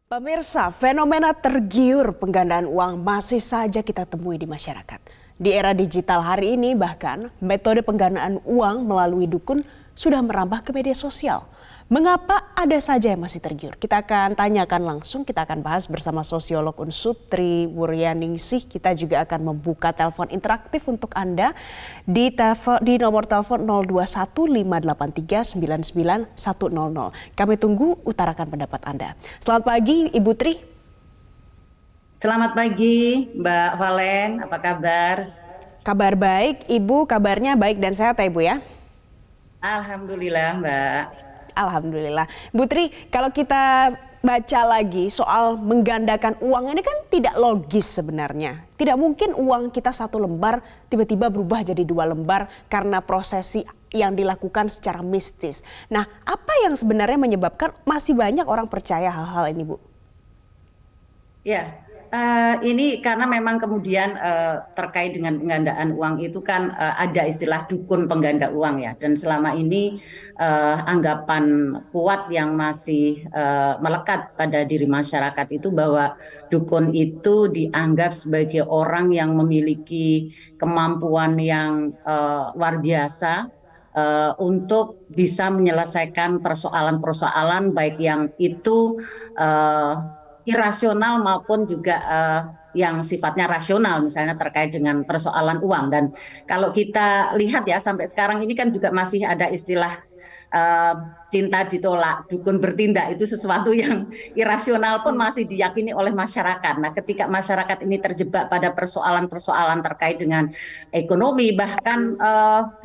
Pemirsa, fenomena tergiur penggandaan uang masih saja kita temui di masyarakat. Di era digital hari ini bahkan metode penggandaan uang melalui dukun sudah merambah ke media sosial. Mengapa ada saja yang masih tergiur? Kita akan tanyakan langsung, kita akan bahas bersama sosiolog Unsut Tri Wuryaningsih. Kita juga akan membuka telepon interaktif untuk Anda di nomor telepon 0215839900. Kami tunggu utarakan pendapat Anda. Selamat pagi Ibu Tri. Selamat pagi, Mbak Valen. Apa kabar? Kabar baik, Ibu kabarnya baik dan sehat ya Ibu ya? Alhamdulillah, Mbak. Alhamdulillah. Bu Tri, kalau kita baca lagi soal menggandakan uang ini kan tidak logis sebenarnya. Tidak mungkin uang kita satu lembar tiba-tiba berubah jadi dua lembar karena prosesi yang dilakukan secara mistis. Nah, apa yang sebenarnya menyebabkan masih banyak orang percaya hal-hal ini, Bu? Ya, ini karena memang kemudian terkait dengan penggandaan uang itu kan ada istilah dukun pengganda uang ya. Dan selama ini anggapan kuat yang masih melekat pada diri masyarakat itu bahwa dukun itu dianggap sebagai orang yang memiliki kemampuan yang luar biasa untuk bisa menyelesaikan persoalan-persoalan baik yang itu irasional maupun juga yang sifatnya rasional, misalnya terkait dengan persoalan uang. Dan kalau kita lihat ya sampai sekarang ini kan juga masih ada istilah uh, cinta ditolak, dukun bertindak, itu sesuatu yang irasional pun masih diyakini oleh masyarakat. Nah, ketika masyarakat ini terjebak pada persoalan-persoalan terkait dengan ekonomi, bahkan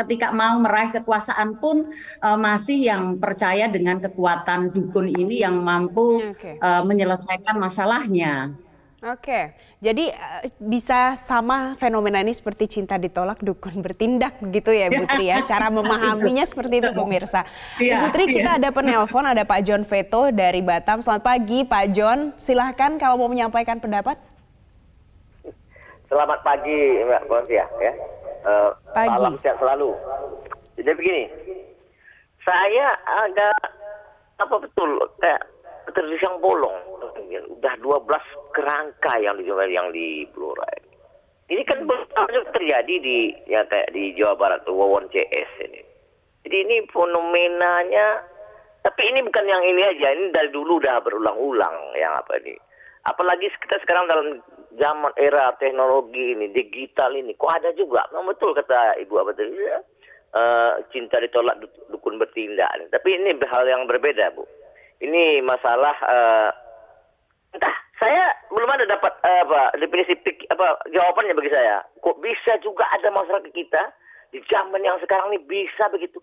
ketika mau meraih kekuasaan pun masih yang percaya dengan kekuatan dukun ini yang mampu Oke. menyelesaikan masalahnya. Oke, jadi bisa sama fenomena ini seperti cinta ditolak, dukun bertindak begitu ya Bu Tri ya. Cara Itu. memahaminya seperti itu pemirsa. Iya, Ibu Tri, iya. kita ada penelpon, ada Pak John Veto dari Batam. Selamat pagi Pak John, silahkan kalau mau menyampaikan pendapat. Selamat pagi Mbak Bonsia ya. Pagi. Salam sehat selalu. Jadi begini, saya agak apa betul kayak tersiang bolong. Udah 12 kerangka yang dijual yang di Blora. Ini kan baru terjadi di ya kayak di Jawa Barat Wawon CS ini. Jadi ini fenomenanya, tapi ini bukan yang ini aja, ini dari dulu udah berulang-ulang yang apa ini. Apalagi kita sekarang dalam zaman era teknologi ini, digital ini, kok ada juga. Nah, betul kata Ibu apa tadi ya, cinta ditolak dukun bertindak. Tapi ini hal yang berbeda, Bu. Ini masalah entah saya belum ada dapat definisi jawabannya bagi saya. Kok bisa juga ada masyarakat kita di zaman yang sekarang ini bisa begitu?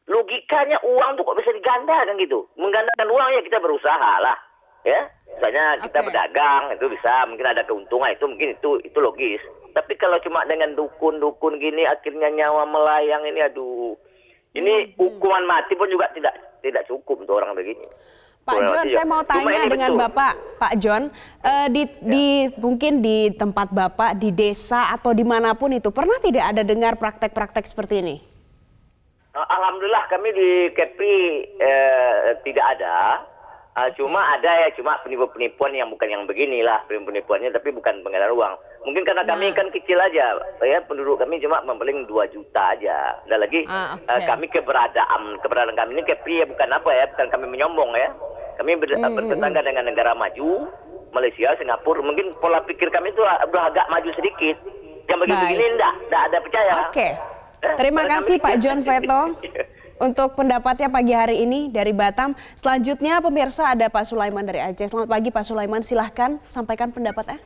Logikanya uang tuh kok bisa digandakan gitu? Menggandakan uang ya kita berusaha lah, ya. Misalnya kita Oke. berdagang itu bisa mungkin ada keuntungan itu mungkin itu logis. Tapi kalau cuma dengan dukun-dukun gini akhirnya nyawa melayang ini aduh. Ini hukuman mati pun juga tidak cukup untuk orang begini. Pak John, saya mau Cuma tanya ini dengan betul. Bapak, Pak John, mungkin di tempat Bapak, di desa atau dimanapun itu, pernah tidak ada dengar praktek-praktek seperti ini? Alhamdulillah kami di KEPI tidak ada. Cuma ada ya, cuma penipuan-penipuan yang bukan yang beginilah penipuannya, tapi bukan penggandaan uang. Mungkin karena kami kan kecil aja, ya penduduk kami cuma paling 2 juta aja. Dan lagi Oke. kami keberadaan kami ini KEPI ya bukan apa ya, bukan kami menyombong ya. Kami bertetangga dengan negara maju, Malaysia, Singapura. Mungkin pola pikir kami itu udah agak maju sedikit. Yang begini-begini Baik. enggak ada percaya. Oke, terima kasih Pak John Veto untuk pendapatnya pagi hari ini dari Batam. Selanjutnya pemirsa ada Pak Sulaiman dari Aceh. Selamat pagi Pak Sulaiman, silahkan sampaikan pendapatnya.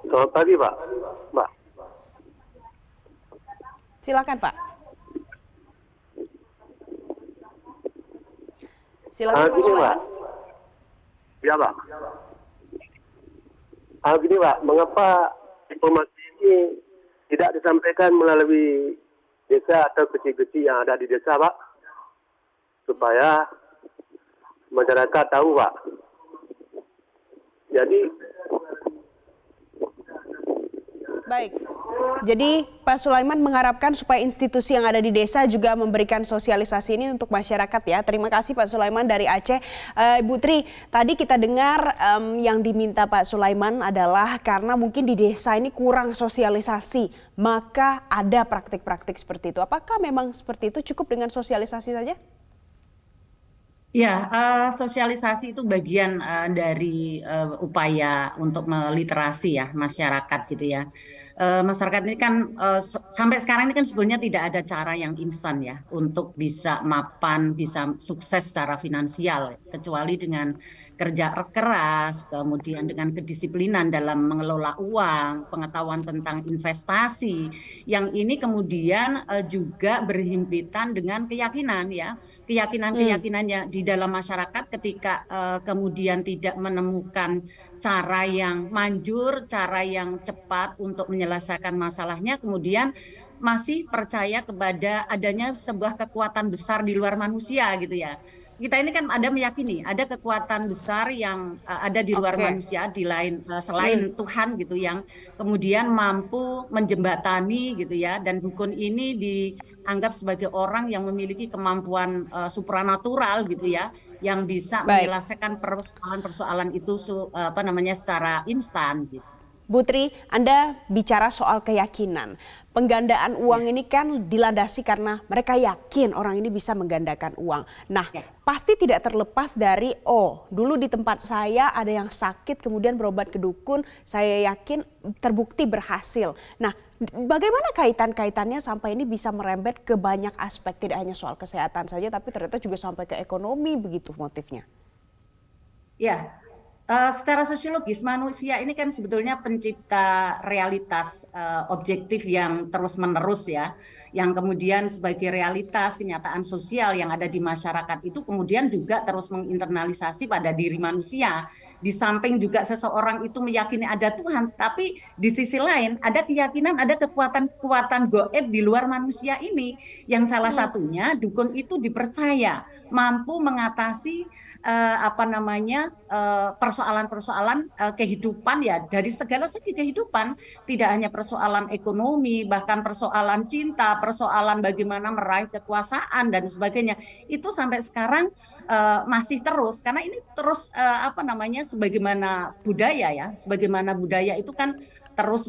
Selamat pagi, Pak. Mbak. Silakan Pak. Silakan Pak Gini, Sulaiman. Pak. Ya, Pak. Gini, Pak. Mengapa informasi ini tidak disampaikan melalui desa atau kecil-kecil yang ada di desa, Pak? Supaya masyarakat tahu, Pak. Jadi, Baik. Jadi Pak Sulaiman mengharapkan supaya institusi yang ada di desa juga memberikan sosialisasi ini untuk masyarakat ya. Terima kasih Pak Sulaiman dari Aceh. Ibu Tri, tadi kita dengar yang diminta Pak Sulaiman adalah karena mungkin di desa ini kurang sosialisasi, maka ada praktik-praktik seperti itu. Apakah memang seperti itu, cukup dengan sosialisasi saja? Ya, sosialisasi itu bagian dari upaya untuk meliterasi ya masyarakat gitu ya. Masyarakat ini kan sampai sekarang ini kan sebenarnya tidak ada cara yang instan ya untuk bisa mapan, bisa sukses secara finansial, kecuali dengan kerja keras, kemudian dengan kedisiplinan dalam mengelola uang, pengetahuan tentang investasi, yang ini kemudian juga berhimpitan dengan keyakinan ya. Keyakinan-keyakinannya di dalam masyarakat ketika kemudian tidak menemukan cara yang manjur, cara yang cepat untuk menyelesaikan masalahnya, kemudian masih percaya kepada adanya sebuah kekuatan besar di luar manusia gitu ya. Kita ini kan ada meyakini ada kekuatan besar yang ada di luar Oke. manusia di lain selain Tuhan gitu yang kemudian mampu menjembatani gitu ya, dan dukun ini dianggap sebagai orang yang memiliki kemampuan supranatural gitu ya, yang bisa Baik. menyelesaikan persoalan-persoalan itu secara instan gitu. Bu Tri, Anda bicara soal keyakinan. Penggandaan uang Ya, ini kan dilandasi karena mereka yakin orang ini bisa menggandakan uang. Nah, ya. pasti tidak terlepas dari, oh dulu di tempat saya ada yang sakit kemudian berobat ke dukun, saya yakin terbukti berhasil. Nah, bagaimana kaitan-kaitannya sampai ini bisa merembet ke banyak aspek, tidak hanya soal kesehatan saja, tapi ternyata juga sampai ke ekonomi, begitu motifnya. Ya, secara sosiologis manusia ini kan sebetulnya pencipta realitas objektif yang terus-menerus ya, yang kemudian sebagai realitas kenyataan sosial yang ada di masyarakat itu kemudian juga terus menginternalisasi pada diri manusia. Di samping juga seseorang itu meyakini ada Tuhan, tapi di sisi lain ada keyakinan ada kekuatan-kekuatan goib di luar manusia ini, yang salah satunya dukun itu dipercaya mampu mengatasi persoalan-persoalan kehidupan ya dari segala segi kehidupan, tidak hanya persoalan ekonomi, bahkan persoalan cinta, persoalan bagaimana meraih kekuasaan dan sebagainya. Itu sampai sekarang masih terus karena ini terus sebagaimana budaya ya, sebagaimana budaya itu kan terus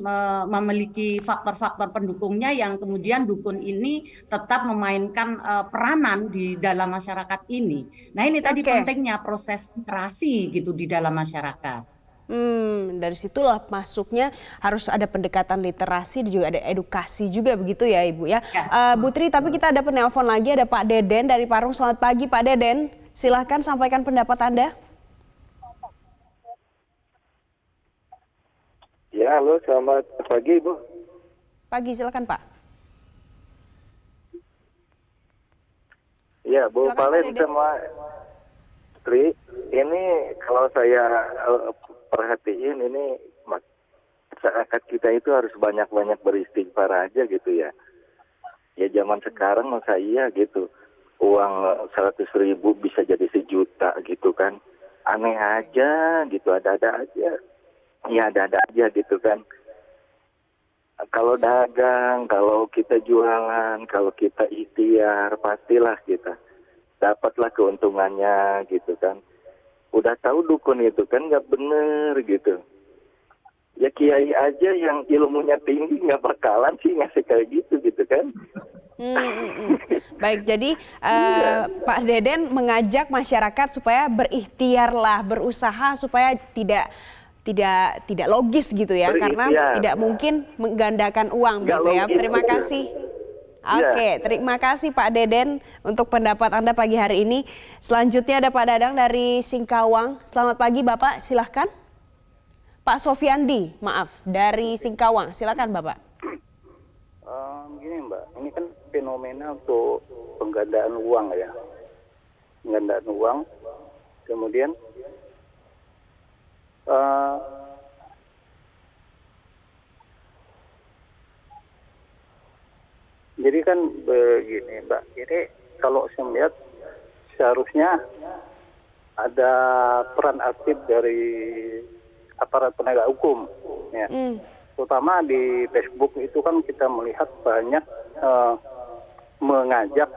memiliki faktor-faktor pendukungnya yang kemudian dukun ini tetap memainkan peranan di dalam masyarakat ini. Nah, ini tadi Oke. pentingnya proses literasi gitu di dalam masyarakat. Dari situlah masuknya harus ada pendekatan literasi dan juga ada edukasi juga begitu ya Ibu ya. Ya. Bu Tri, tapi kita ada penelpon lagi, ada Pak Deden dari Parung. Selamat pagi Pak Deden, silahkan sampaikan pendapat Anda. Ya, halo, selamat pagi, Bu. Pagi, silakan Pak. Ya, Bu Silakan Pak Palen Deden. sama Tri, ini kalau saya perhatiin ini masyarakat kita itu harus banyak-banyak beristighfar aja gitu ya. Ya zaman sekarang masa iya gitu, uang 100.000 bisa jadi 1 juta gitu kan. Aneh aja gitu, ada-ada aja. Ya ada-ada aja gitu kan. Kalau dagang, kalau kita jualan, kalau kita ikhtiar, pastilah kita dapatlah keuntungannya gitu kan. Udah tahu dukun itu kan nggak bener gitu. Ya kiai aja yang ilmunya tinggi nggak bakalan sih ngasih kayak gitu kan. Baik, jadi Pak Deden mengajak masyarakat supaya berikhtiarlah, berusaha supaya tidak logis gitu ya, karena Berikhtiar. tidak mungkin menggandakan uang Nggak gitu ya. logis Terima gitu. kasih. Iya. Oke, terima kasih Pak Deden untuk pendapat Anda pagi hari ini. Selanjutnya ada Pak Dadang dari Singkawang. Selamat pagi Bapak, silahkan. Pak Sofiandi, maaf, dari Singkawang. Silakan Bapak. Gini Mbak, ini kan fenomena untuk penggandaan uang ya. Penggandaan uang, kemudian jadi kan begini Mbak, jadi kalau saya melihat seharusnya ada peran aktif dari aparat penegak hukum ya. terutama di Facebook itu kan kita melihat banyak mengajak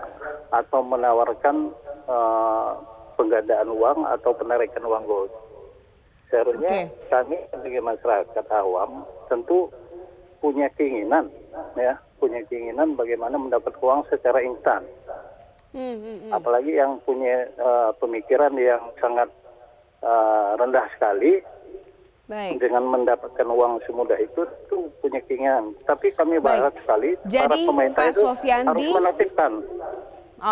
atau menawarkan penggandaan uang atau penarikan uang gold. Seharusnya kami sebagai masyarakat awam tentu punya keinginan bagaimana mendapat uang secara instan. Apalagi yang punya pemikiran yang sangat rendah sekali. Baik. Dengan mendapatkan uang semudah itu punya keinginan. Tapi kami berharap sekali para Jadi, pemerintah Pak itu Sofiandi, harus menertibkan.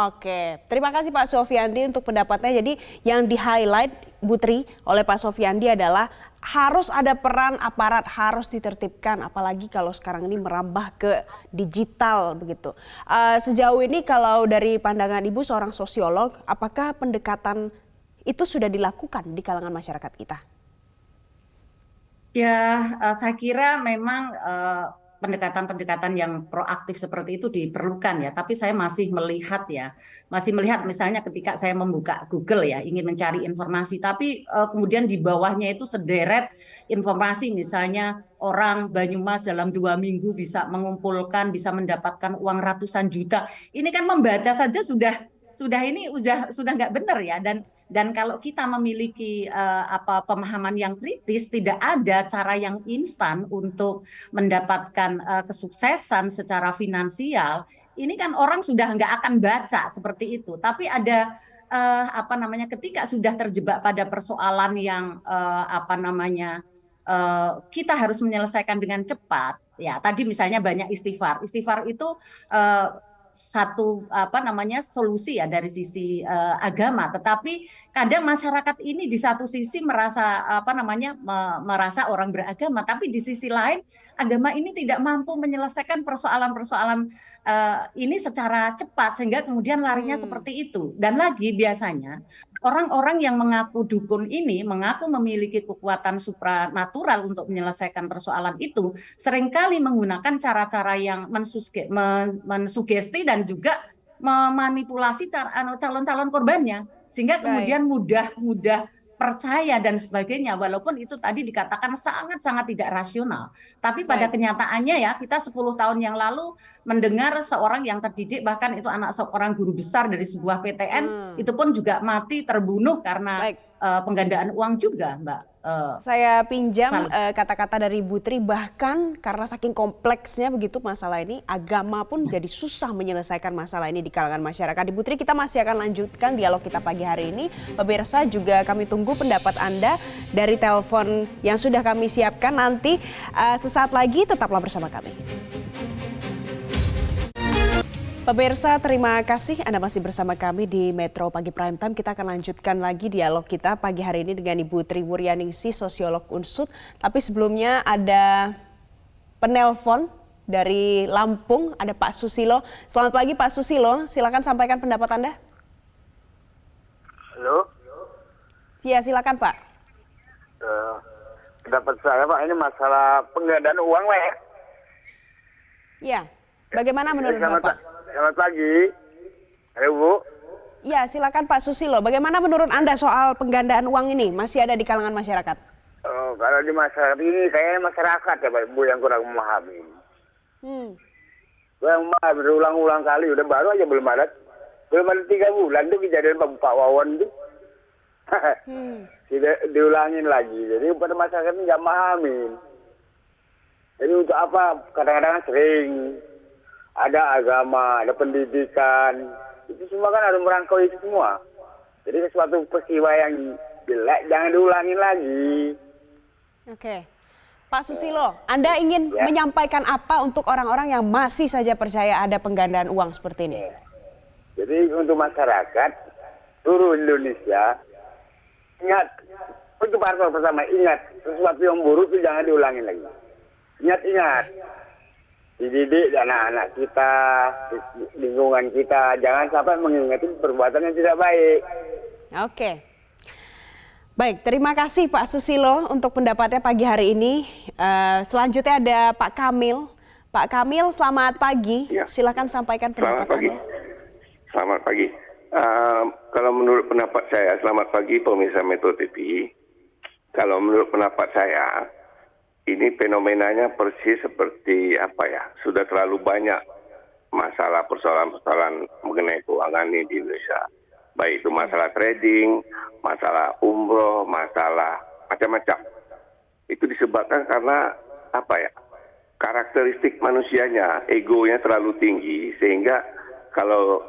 Oke, terima kasih Pak Sofiandi untuk pendapatnya. Jadi yang di-highlight Bu Tri oleh Pak Sofiandi adalah harus ada peran aparat, harus ditertibkan, apalagi kalau sekarang ini merambah ke digital begitu. Sejauh ini kalau dari pandangan Ibu seorang sosiolog, apakah pendekatan itu sudah dilakukan di kalangan masyarakat kita? Ya, saya kira memang pendekatan-pendekatan yang proaktif seperti itu diperlukan ya. Tapi saya masih melihat misalnya ketika saya membuka Google ya, ingin mencari informasi, tapi kemudian di bawahnya itu sederet informasi, misalnya orang Banyumas dalam 2 minggu bisa mengumpulkan, bisa mendapatkan uang ratusan juta. Ini kan membaca saja sudah nggak benar ya. Dan kalau kita memiliki pemahaman yang kritis, tidak ada cara yang instan untuk mendapatkan kesuksesan secara finansial. Ini kan orang sudah nggak akan baca seperti itu. Tapi ada ketika sudah terjebak pada persoalan yang kita harus menyelesaikan dengan cepat. Ya, tadi misalnya banyak istighfar. Istighfar itu satu solusi ya dari sisi agama, tetapi kadang masyarakat ini di satu sisi merasa merasa orang beragama, tapi di sisi lain agama ini tidak mampu menyelesaikan persoalan-persoalan ini secara cepat sehingga kemudian larinya seperti itu. Dan lagi biasanya orang-orang yang mengaku dukun ini mengaku memiliki kekuatan supranatural untuk menyelesaikan persoalan itu, seringkali menggunakan cara-cara yang mensugesti dan juga memanipulasi calon-calon korbannya, sehingga kemudian mudah percaya dan sebagainya, walaupun itu tadi dikatakan sangat-sangat tidak rasional. Tapi pada kenyataannya ya, kita 10 tahun yang lalu mendengar seorang yang terdidik, bahkan itu anak seorang guru besar dari sebuah PTN, itu pun juga mati terbunuh karena penggandaan uang juga, Mbak. Saya pinjam kata-kata dari Bu Tri, bahkan karena saking kompleksnya begitu masalah ini, agama pun jadi susah menyelesaikan masalah ini di kalangan masyarakat. Di Bu Tri, kita masih akan lanjutkan dialog kita pagi hari ini. Pemirsa juga kami tunggu pendapat Anda dari telepon yang sudah kami siapkan nanti. Sesaat lagi tetaplah bersama kami. Pemirsa, terima kasih Anda masih bersama kami di Metro Pagi Prime Time. Kita akan lanjutkan lagi dialog kita pagi hari ini dengan Ibu Tri Wuryaningsih, sosiolog Unsud. Tapi sebelumnya ada penelpon dari Lampung, ada Pak Susilo. Selamat pagi Pak Susilo, silakan sampaikan pendapat Anda. Halo? Ya, silakan Pak. Pendapat saya Pak, ini masalah penggandaan uang Pak ya. Ya, bagaimana menurut Bapak? Selamat pagi. Halo Bu. Ya, silakan Pak Susilo. Bagaimana menurut Anda soal penggandaan uang ini masih ada di kalangan masyarakat? Kalau di masyarakat ini kayaknya masyarakat ya Pak Bu yang kurang memahami. Kurang memahami, berulang-ulang kali. Udah baru aja belum ada 3 bulan tuh kejadian Pak Wawan tuh. Tidak diulangin lagi. Jadi pada masyarakat ini nggak memahami. Jadi untuk apa? Kadang-kadang sering ada agama, ada pendidikan, itu semua kan harus merangkau itu semua. Jadi sesuatu peristiwa yang jelek jangan diulangin lagi. Oke. Pak Susilo, Anda ingin menyampaikan apa untuk orang-orang yang masih saja percaya ada penggandaan uang seperti ini? Jadi untuk masyarakat seluruh Indonesia, ingat, untuk parpol pertama ingat, sesuatu yang buruk itu jangan diulangin lagi. Ingat. Dididik anak-anak kita, lingkungan kita, jangan sampai mengingati perbuatan yang tidak baik. Oke. Baik, terima kasih Pak Susilo untuk pendapatnya pagi hari ini. Selanjutnya ada Pak Kamil. Pak Kamil, selamat pagi. Ya. Silakan sampaikan pendapat Anda. Selamat pagi. Kalau menurut pendapat saya, selamat pagi pemirsa Metro TV. Kalau menurut pendapat saya, ini fenomenanya persis seperti apa ya, sudah terlalu banyak masalah persoalan-persoalan mengenai keuangan ini di Indonesia. Baik itu masalah trading, masalah umroh, masalah macam-macam. Itu disebabkan karena apa ya, karakteristik manusianya, egonya terlalu tinggi, sehingga kalau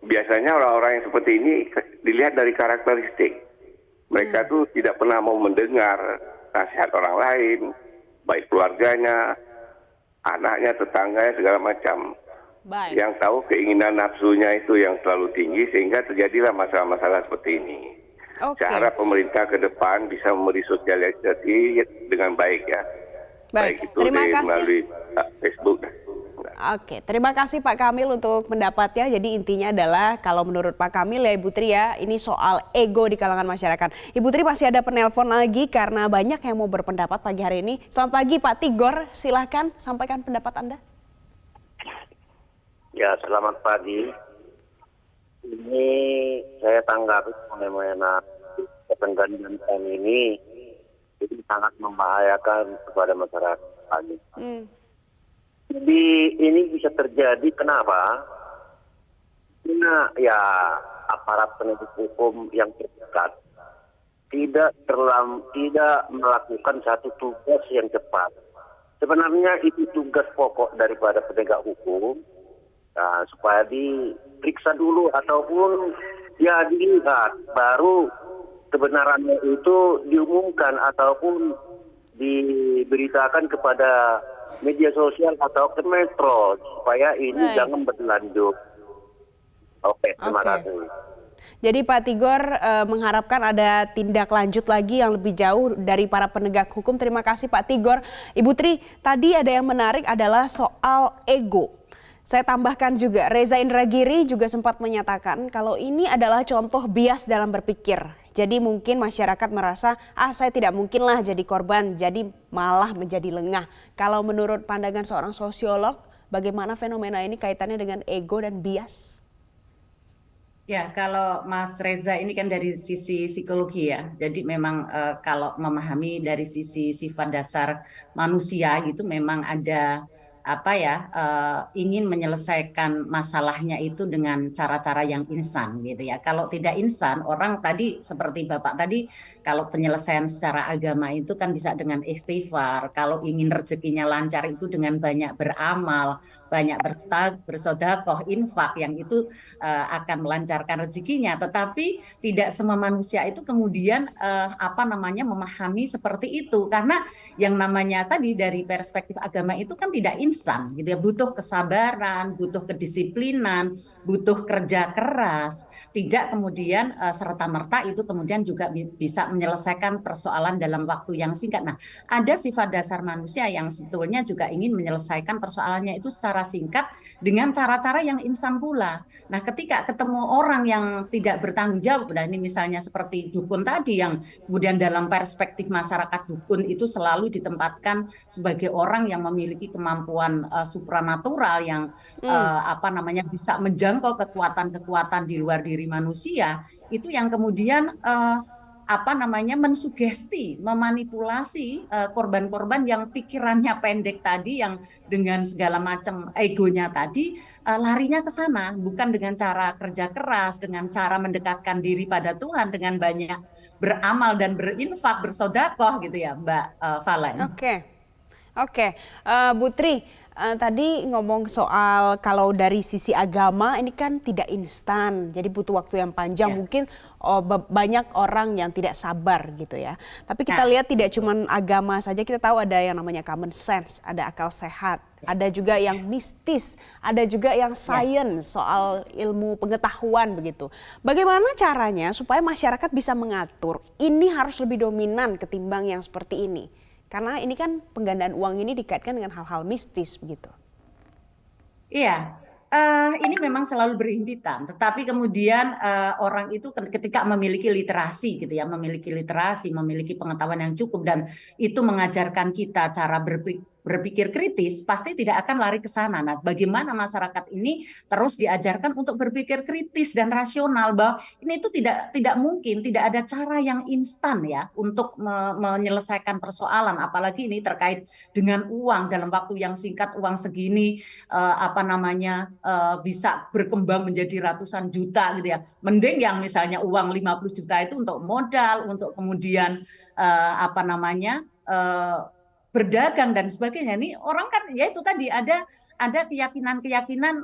biasanya orang-orang yang seperti ini dilihat dari karakteristik. Mereka tuh tidak pernah mau mendengar nasihat orang lain, baik keluarganya, anaknya, tetangganya, segala macam. Baik. Yang tahu keinginan nafsunya itu yang terlalu tinggi, sehingga terjadilah masalah-masalah seperti ini. Oke. Saya harap pemerintah ke depan bisa memberi sosialisasi dengan baik ya. Baik, Itu terima kasih. melalui Facebook. Oke, terima kasih Pak Kamil untuk pendapatnya. Jadi intinya adalah kalau menurut Pak Kamil ya Ibu Tri ya, ini soal ego di kalangan masyarakat. Ibu Tri masih ada penelpon lagi karena banyak yang mau berpendapat pagi hari ini. Selamat pagi Pak Tigor, silahkan sampaikan pendapat Anda. Ya, selamat pagi. Ini saya tanggapi fenomena penggantian ini itu sangat membahayakan kepada masyarakat kami. Jadi ini bisa terjadi kenapa? Karena ya aparat penegak hukum yang terdekat tidak melakukan satu tugas yang cepat. Sebenarnya itu tugas pokok daripada penegak hukum. Nah, supaya diperiksa dulu ataupun ya dilihat baru kebenarannya itu diumumkan ataupun diberitakan kepada media sosial atau ke metro supaya ini jangan berlanjut. Oke, terima kasih. Jadi Pak Tigor mengharapkan ada tindak lanjut lagi yang lebih jauh dari para penegak hukum. Terima kasih Pak Tigor. Ibu Tri, tadi ada yang menarik adalah soal ego. Saya tambahkan juga, Reza Indragiri juga sempat menyatakan kalau ini adalah contoh bias dalam berpikir. Jadi mungkin masyarakat merasa, saya tidak mungkinlah jadi korban, jadi malah menjadi lengah. Kalau menurut pandangan seorang sosiolog, bagaimana fenomena ini kaitannya dengan ego dan bias? Ya, kalau Mas Reza ini kan dari sisi psikologi ya. Jadi memang kalau memahami dari sisi sifat dasar manusia gitu memang ada ingin menyelesaikan masalahnya itu dengan cara-cara yang instan gitu ya. Kalau tidak instan, orang tadi seperti Bapak tadi, kalau penyelesaian secara agama itu kan bisa dengan istighfar. Kalau ingin rezekinya lancar itu dengan banyak beramal, banyak bersedekah, infak yang itu akan melancarkan rezekinya. Tetapi tidak semua manusia itu kemudian memahami seperti itu, karena yang namanya tadi dari perspektif agama itu kan tidak instan gitu ya, butuh kesabaran, butuh kedisiplinan, butuh kerja keras, tidak kemudian serta-merta itu kemudian juga bisa menyelesaikan persoalan dalam waktu yang singkat. Nah, ada sifat dasar manusia yang sebetulnya juga ingin menyelesaikan persoalannya itu secara singkat dengan cara-cara yang instan pula. Nah, ketika ketemu orang yang tidak bertanggung jawab, nah ini misalnya seperti dukun tadi yang kemudian dalam perspektif masyarakat dukun itu selalu ditempatkan sebagai orang yang memiliki kemampuan supranatural yang bisa menjangkau kekuatan-kekuatan di luar diri manusia, itu yang kemudian mensugesti, memanipulasi korban-korban yang pikirannya pendek tadi, yang dengan segala macam egonya tadi larinya ke sana, bukan dengan cara kerja keras, dengan cara mendekatkan diri pada Tuhan, dengan banyak beramal dan berinfak, bersedekah gitu ya, Mbak Valen. Oke. Bu Tri, tadi ngomong soal kalau dari sisi agama ini kan tidak instan, jadi butuh waktu yang panjang. Mungkin banyak orang yang tidak sabar gitu ya. Tapi kita lihat tidak cuma agama saja, kita tahu ada yang namanya common sense, ada akal sehat, ada juga yang mistis, ada juga yang science, soal ilmu pengetahuan begitu. Bagaimana caranya supaya masyarakat bisa mengatur ini harus lebih dominan ketimbang yang seperti ini? Karena ini kan penggandaan uang ini dikaitkan dengan hal-hal mistis begitu. Iya, ini memang selalu berhimpitan. Tetapi kemudian orang itu ketika memiliki literasi gitu ya, memiliki pengetahuan yang cukup dan itu mengajarkan kita cara berpikir kritis, pasti tidak akan lari ke sana. Nah, bagaimana masyarakat ini terus diajarkan untuk berpikir kritis dan rasional, bahwa ini itu tidak mungkin, tidak ada cara yang instan ya untuk menyelesaikan persoalan, apalagi ini terkait dengan uang dalam waktu yang singkat, uang segini bisa berkembang menjadi ratusan juta gitu ya. Mending yang misalnya uang 50 juta itu untuk modal, untuk kemudian berdagang dan sebagainya. Ini orang kan ya itu tadi ada keyakinan-keyakinan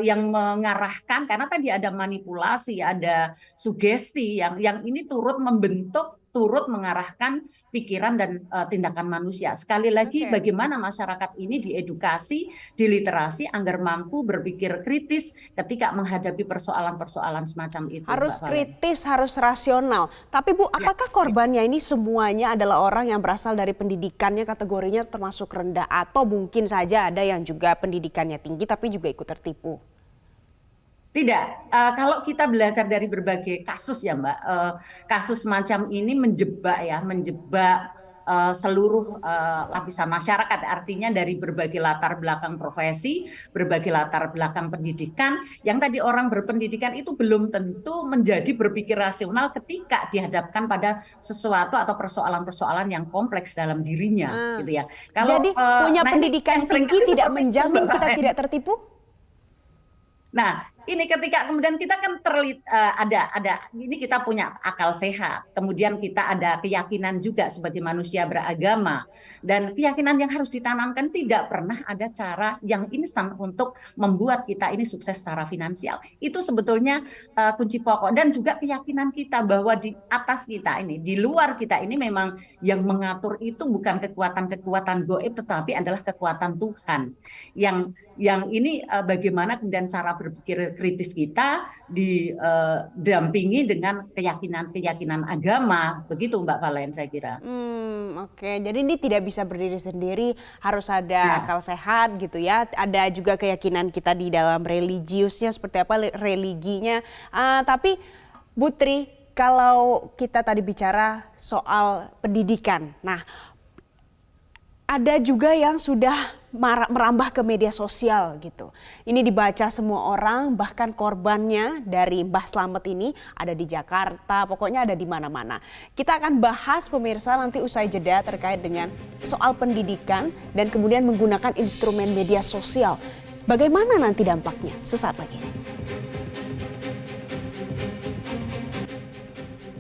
yang mengarahkan, karena tadi ada manipulasi, ada sugesti yang ini turut membentuk, turut mengarahkan pikiran dan tindakan manusia. Sekali lagi, bagaimana masyarakat ini diedukasi, diliterasi agar mampu berpikir kritis ketika menghadapi persoalan-persoalan semacam itu. Harus kritis, harus rasional. Tapi Bu, apakah korbannya ini semuanya adalah orang yang berasal dari pendidikannya kategorinya termasuk rendah, atau mungkin saja ada yang juga pendidikannya tinggi tapi juga ikut tertipu? Tidak, kalau kita belajar dari berbagai kasus ya Mbak, kasus semacam ini menjebak seluruh lapisan masyarakat, artinya dari berbagai latar belakang profesi, berbagai latar belakang pendidikan, yang tadi orang berpendidikan itu belum tentu menjadi berpikir rasional ketika dihadapkan pada sesuatu atau persoalan-persoalan yang kompleks dalam dirinya, gitu ya. Jadi punya pendidikan tinggi tidak menjamin kita tidak tertipu? Nah, ini ketika kemudian kita kan ini kita punya akal sehat, kemudian kita ada keyakinan juga sebagai manusia beragama, dan keyakinan yang harus ditanamkan, tidak pernah ada cara yang instan untuk membuat kita ini sukses secara finansial. Itu sebetulnya kunci pokok, dan juga keyakinan kita bahwa di atas kita ini, di luar kita ini memang yang mengatur itu bukan kekuatan-kekuatan gaib, tetapi adalah kekuatan Tuhan. Yang ini bagaimana kemudian cara berpikir kritis kita didampingi dengan keyakinan agama, begitu Mbak Valen, saya kira. Oke, jadi ini tidak bisa berdiri sendiri, harus ada akal sehat gitu ya. Ada juga keyakinan kita di dalam religiusnya, seperti apa religinya. Tapi Bu Tri, kalau kita tadi bicara soal pendidikan, nah ada juga yang sudah merambah ke media sosial gitu. Ini dibaca semua orang, bahkan korbannya dari Mbah Slamet ini ada di Jakarta, pokoknya ada di mana-mana. Kita akan bahas pemirsa nanti usai jeda terkait dengan soal pendidikan dan kemudian menggunakan instrumen media sosial. Bagaimana nanti dampaknya? Sesaat lagi.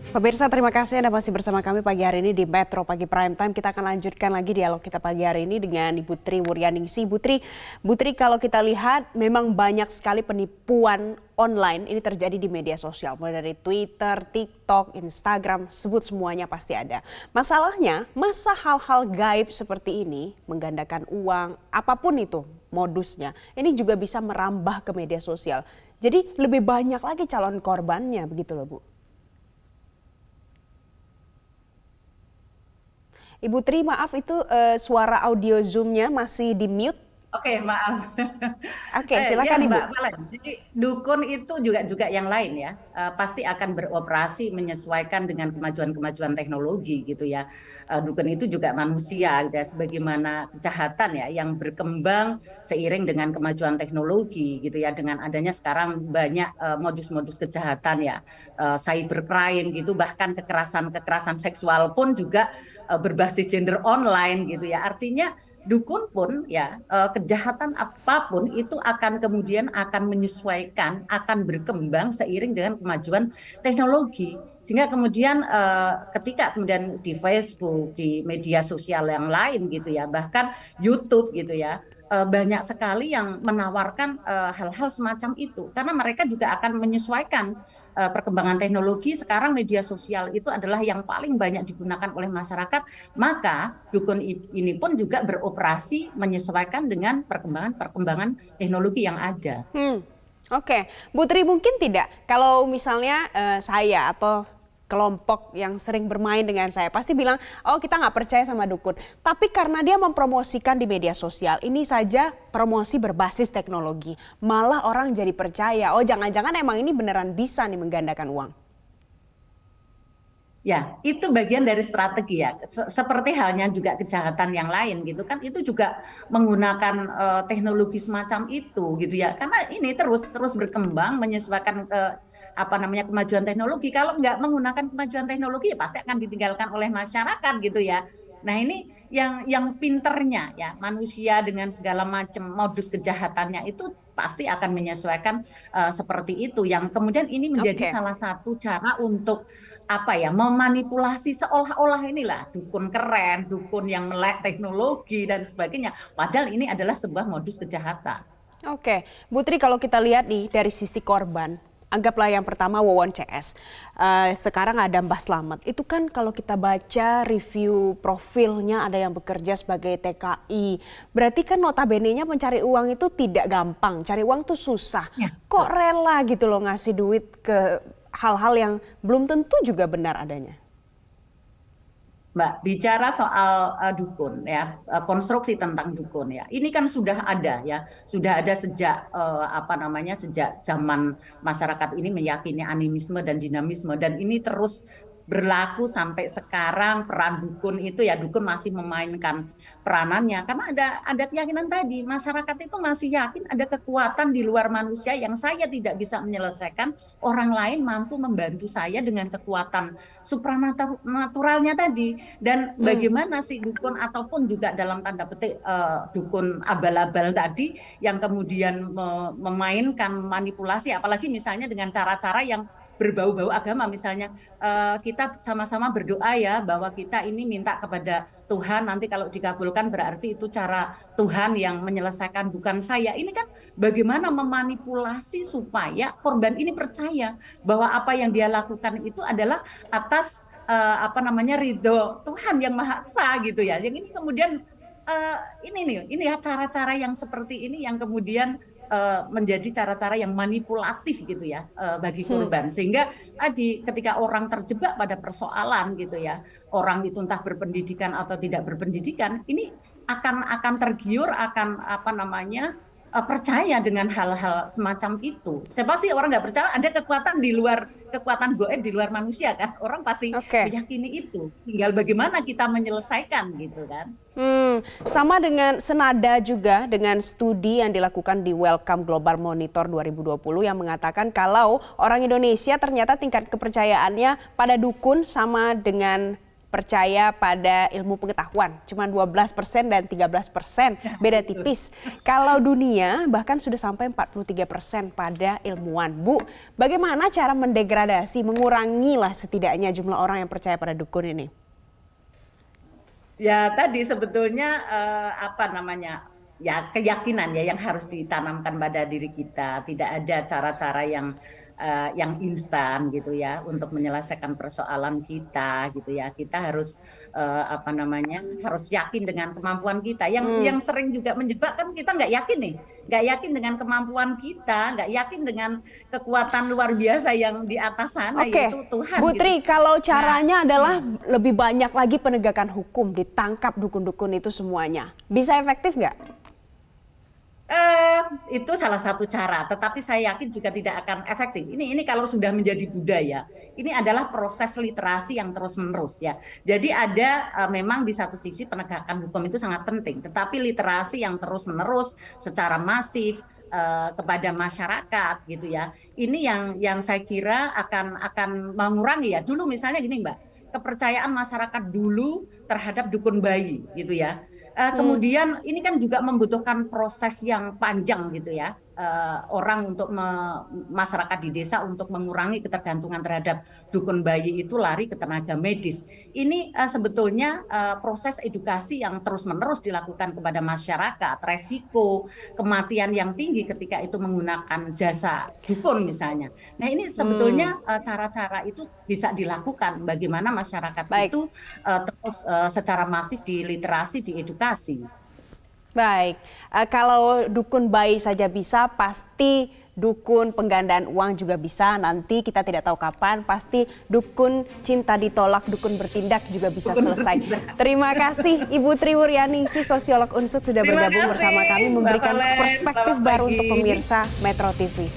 Pemirsa, terima kasih Anda masih bersama kami pagi hari ini di Metro Pagi Prime Time. Kita akan lanjutkan lagi dialog kita pagi hari ini dengan Ibu Tri Wuryaningsih. Bu Tri, kalau kita lihat memang banyak sekali penipuan online ini terjadi di media sosial. Mulai dari Twitter, TikTok, Instagram, sebut semuanya pasti ada. Masalahnya, masa hal-hal gaib seperti ini, menggandakan uang, apapun itu modusnya, ini juga bisa merambah ke media sosial. Jadi lebih banyak lagi calon korbannya, begitu loh Bu. Ibu Tri, maaf itu suara audio Zoom-nya masih di mute. Oke, maaf. Oke, silakan Ibu. Mbak Valen. Jadi dukun itu juga yang lain ya, pasti akan beroperasi menyesuaikan dengan kemajuan teknologi gitu ya. Dukun itu juga manusia, ya, sebagaimana kejahatan ya yang berkembang seiring dengan kemajuan teknologi gitu ya. Dengan adanya sekarang banyak modus-modus kejahatan ya, cybercrime gitu, bahkan kekerasan seksual pun juga berbasis gender online gitu ya. Artinya dukun pun ya, kejahatan apapun itu akan menyesuaikan, akan berkembang seiring dengan kemajuan teknologi. Sehingga kemudian ketika kemudian di Facebook, di media sosial yang lain gitu ya, bahkan YouTube gitu ya, banyak sekali yang menawarkan hal-hal semacam itu, karena mereka juga akan menyesuaikan perkembangan teknologi. Sekarang media sosial itu adalah yang paling banyak digunakan oleh masyarakat, maka dukun ini pun juga beroperasi menyesuaikan dengan perkembangan teknologi yang ada. Oke, Bu Tri, mungkin tidak kalau misalnya saya atau kelompok yang sering bermain dengan saya pasti bilang, oh kita nggak percaya sama dukun. Tapi karena dia mempromosikan di media sosial, ini saja promosi berbasis teknologi, malah orang jadi percaya, oh jangan-jangan emang ini beneran bisa nih menggandakan uang. Ya, itu bagian dari strategi ya. Seperti halnya juga kejahatan yang lain gitu kan, itu juga menggunakan teknologi semacam itu gitu ya. Karena ini terus berkembang menyesuaikan ke apa namanya kemajuan teknologi. Kalau nggak menggunakan kemajuan teknologi ya pasti akan ditinggalkan oleh masyarakat gitu ya. Nah ini yang pinternya ya manusia dengan segala macam modus kejahatannya itu pasti akan menyesuaikan seperti itu. Yang kemudian ini menjadi Oke. salah satu cara untuk apa ya memanipulasi seolah-olah inilah dukun keren, dukun yang melek teknologi dan sebagainya. Padahal ini adalah sebuah modus kejahatan. Oke, Bu Tri, kalau kita lihat nih dari sisi korban, anggaplah yang pertama Wawon CS. Sekarang ada Mbah Slamet. Itu kan kalau kita baca review profilnya ada yang bekerja sebagai TKI. Berarti kan notabene-nya mencari uang itu tidak gampang. Cari uang tuh susah. Ya. Kok rela gitu loh ngasih duit ke hal-hal yang belum tentu juga benar adanya? Mbak, bicara soal dukun ya, konstruksi tentang dukun ya. Ini kan sudah ada ya, sudah ada sejak apa namanya sejak zaman masyarakat ini meyakini animisme dan dinamisme dan ini terus berlaku sampai sekarang peran dukun itu ya dukun masih memainkan peranannya karena ada keyakinan tadi masyarakat itu masih yakin ada kekuatan di luar manusia yang saya tidak bisa menyelesaikan orang lain mampu membantu saya dengan kekuatan supranaturalnya tadi dan bagaimana si dukun ataupun juga dalam tanda petik dukun abal-abal tadi yang kemudian memainkan manipulasi apalagi misalnya dengan cara-cara yang berbau-bau agama misalnya kita sama-sama berdoa ya bahwa kita ini minta kepada Tuhan nanti kalau dikabulkan berarti itu cara Tuhan yang menyelesaikan bukan saya. Ini kan bagaimana memanipulasi supaya korban ini percaya bahwa apa yang dia lakukan itu adalah atas apa namanya ridho Tuhan yang Maha Esa gitu ya. Yang ini kemudian ini ya cara-cara yang seperti ini yang kemudian menjadi cara-cara yang manipulatif gitu ya bagi korban sehingga tadi ketika orang terjebak pada persoalan gitu ya orang itu entah berpendidikan atau tidak berpendidikan ini akan tergiur akan apa namanya percaya dengan hal-hal semacam itu. Siapa sih orang nggak percaya ada kekuatan di luar kekuatan goib di luar manusia kan? Orang pasti meyakini itu. Tinggal bagaimana kita menyelesaikan gitu kan? Sama dengan senada juga dengan studi yang dilakukan di Wellcome Global Monitor 2020 yang mengatakan kalau orang Indonesia ternyata tingkat kepercayaannya pada dukun sama dengan percaya pada ilmu pengetahuan, cuma 12% dan 13%, beda tipis. Kalau dunia bahkan sudah sampai 43% pada ilmuwan. Bu, bagaimana cara mendegradasi, mengurangi lah setidaknya jumlah orang yang percaya pada dukun ini? Ya tadi sebetulnya apa namanya ya keyakinan ya yang harus ditanamkan pada diri kita. Tidak ada cara-cara yang instan gitu ya untuk menyelesaikan persoalan kita gitu ya. Kita harus apa namanya harus yakin dengan kemampuan kita. Yang sering juga menjebak kan kita nggak yakin nih, nggak yakin dengan kemampuan kita, nggak yakin dengan kekuatan luar biasa yang di atas sana yaitu Tuhan. Bu Tri, gitu. kalau caranya adalah lebih banyak lagi penegakan hukum, ditangkap dukun-dukun itu semuanya, bisa efektif nggak? Itu salah satu cara, tetapi saya yakin juga tidak akan efektif. Ini kalau sudah menjadi budaya, ini adalah proses literasi yang terus-menerus ya. Jadi ada memang di satu sisi penegakan hukum itu sangat penting, tetapi literasi yang terus-menerus secara masif kepada masyarakat gitu ya. Ini yang saya kira akan mengurangi ya. Dulu misalnya gini Mbak, kepercayaan masyarakat dulu terhadap dukun bayi gitu ya. Kemudian ini kan juga membutuhkan proses yang panjang gitu ya. Orang untuk masyarakat di desa untuk mengurangi ketergantungan terhadap dukun bayi itu lari ke tenaga medis. Ini sebetulnya proses edukasi yang terus-menerus dilakukan kepada masyarakat. Resiko kematian yang tinggi ketika itu menggunakan jasa dukun misalnya. Nah ini sebetulnya cara-cara itu bisa dilakukan. Bagaimana masyarakat itu terus secara masif diliterasi, diedukasi. Baik, kalau dukun bayi saja bisa, pasti dukun penggandaan uang juga bisa. Nanti kita tidak tahu kapan, pasti dukun cinta ditolak, dukun bertindak juga bisa selesai. Terima kasih Ibu Tri Wuryani, sosiolog Unsud sudah bergabung bersama kami memberikan perspektif baru untuk pemirsa Metro TV.